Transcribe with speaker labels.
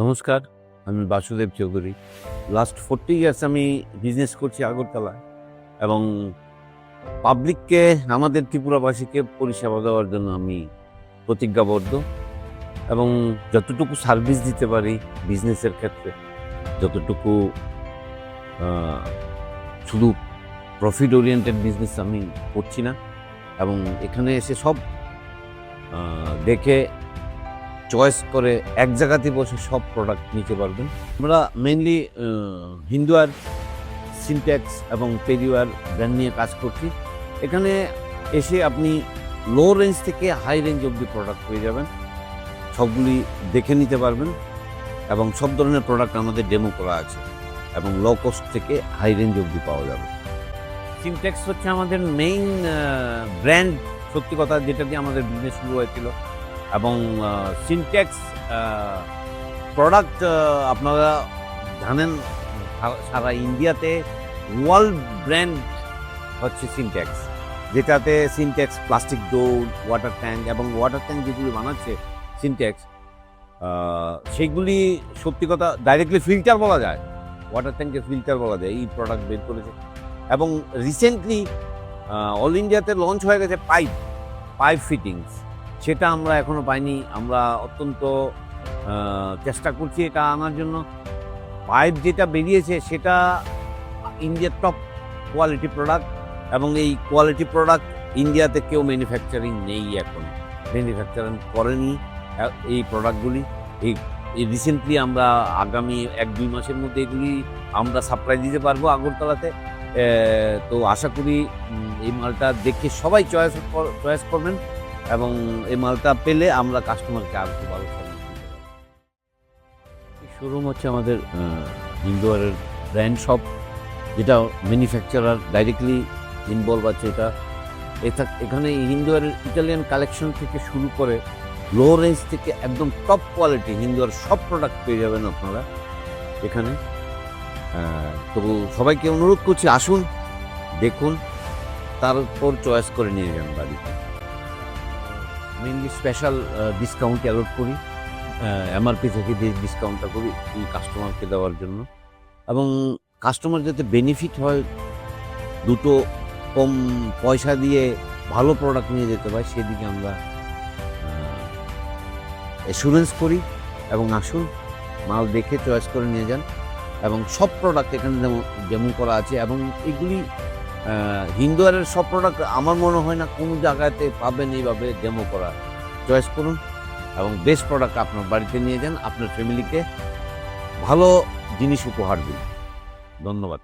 Speaker 1: নমস্কার, আমি Basudeb Chowdhury. Last 40 years আমি বিজনেস করছি আগরতলায় এবং পাবলিককে, আমাদের ত্রিপুরাবাসীকে পরিষেবা দেওয়ার জন্য আমি প্রতিজ্ঞাবদ্ধ এবং যতটুকু সার্ভিস দিতে পারি বিজনেসের ক্ষেত্রে, যতটুকু শুধু প্রফিট ওরিয়েন্টেড বিজনেস আমি করছি না এবং এখানে এসে সব দেখে চয়েস করে এক জায়গাতে বসে সব প্রোডাক্ট নিতে পারবেন। আমরা মেইনলি হিন্দুয়ার, সিনট্যাক্স এবং পেরিওয়ার ব্র্যান্ড নিয়ে কাজ করছি। এখানে এসে আপনি লো রেঞ্জ থেকে হাই রেঞ্জ অবধি প্রোডাক্ট পেয়ে যাবেন, সবগুলি দেখে নিতে পারবেন এবং সব ধরনের প্রোডাক্ট আমাদের ডেমো করা আছে এবং লো কস্ট থেকে হাই রেঞ্জ অবধি পাওয়া যাবে। সিনট্যাক্স হচ্ছে আমাদের মেইন ব্র্যান্ড, সত্যি কথা, যেটা দিয়ে আমাদের বিজনেস শুরু হয়েছিল এবং সিনট্যাক্স প্রোডাক্ট আপনারা জানেন সারা ইন্ডিয়াতে ওয়ার্ল্ড ব্র্যান্ড হচ্ছে সিনট্যাক্স, যেটাতে সিনট্যাক্স প্লাস্টিক ডোর, ওয়াটার ট্যাঙ্ক এবং ওয়াটার ট্যাঙ্ক যেগুলি বানাচ্ছে সিনট্যাক্স, সেইগুলি সত্যি কথা ডাইরেক্টলি ফিল্টার বলা যায়, ওয়াটার ট্যাঙ্কে ফিল্টার বলা যায়, এই প্রোডাক্ট বের করেছে। এবং রিসেন্টলি অল ইন্ডিয়াতে লঞ্চ হয়ে গেছে পাইপ ফিটিংস, সেটা আমরা এখনো পাইনি। আমরা অত্যন্ত চেষ্টা করছি এটা আনার জন্য। পাইপ যেটা বেরিয়েছে সেটা ইন্ডিয়ার টপ কোয়ালিটি প্রোডাক্ট এবং এই কোয়ালিটি প্রোডাক্ট ইন্ডিয়াতে কেউ ম্যানুফ্যাকচারিং নেই, এখন ম্যানুফ্যাকচারিং করেনি এই প্রোডাক্টগুলি। এই রিসেন্টলি আমরা আগামী 1-2 মাসের মধ্যে এগুলি আমরা সাপ্লাই দিতে পারবো আগরতলাতে। তো আশা করি এই মালটা দেখে সবাই চয়েস করবেন এবং এই মালটা পেলে আমরা কাস্টমারকে আরও খুব ভালো সার্ভিস দিতে পারবো। শোরুম হচ্ছে আমাদের হিন্দুয়ারের ব্র্যান্ড শপ, যেটা ম্যানুফ্যাকচারার ডাইরেক্টলি ইনভলভ আছে। এখানে হিন্দুয়ারের ইটালিয়ান কালেকশন থেকে শুরু করে লো রেঞ্জ থেকে একদম টপ কোয়ালিটি হিন্দুয়ার সব প্রোডাক্ট পেয়ে যাবেন আপনারা এখানে। তো সবাইকে অনুরোধ করছি, আসুন, দেখুন, তারপর চয়েস করে নিয়ে যান বাড়িতে। মেইনলি স্পেশাল ডিসকাউন্ট অ্যালট করি, এমআরপি থেকে ডিসকাউন্টটা করি এই কাস্টমারকে দেওয়ার জন্য এবং কাস্টমার যাতে বেনিফিট হয়, দুটো কম পয়সা দিয়ে ভালো প্রোডাক্ট নিয়ে যেতে পারে, সেদিকে আমরা অ্যাসুরেন্স করি। এবং আসুন, মাল দেখে চয়েস করে নিয়ে যান এবং সব প্রোডাক্ট এখানে ডেমো করা আছে এবং এগুলি হিন্দুয়ারের সব প্রোডাক্ট আমার মনে হয় না কোনো জায়গাতে পাবেন এইভাবে ডেমো করা। চয়েস করুন এবং বেস্ট প্রোডাক্ট আপনার বাড়িতে নিয়ে যান, আপনার ফ্যামিলিকে ভালো জিনিস উপহার দিন। ধন্যবাদ।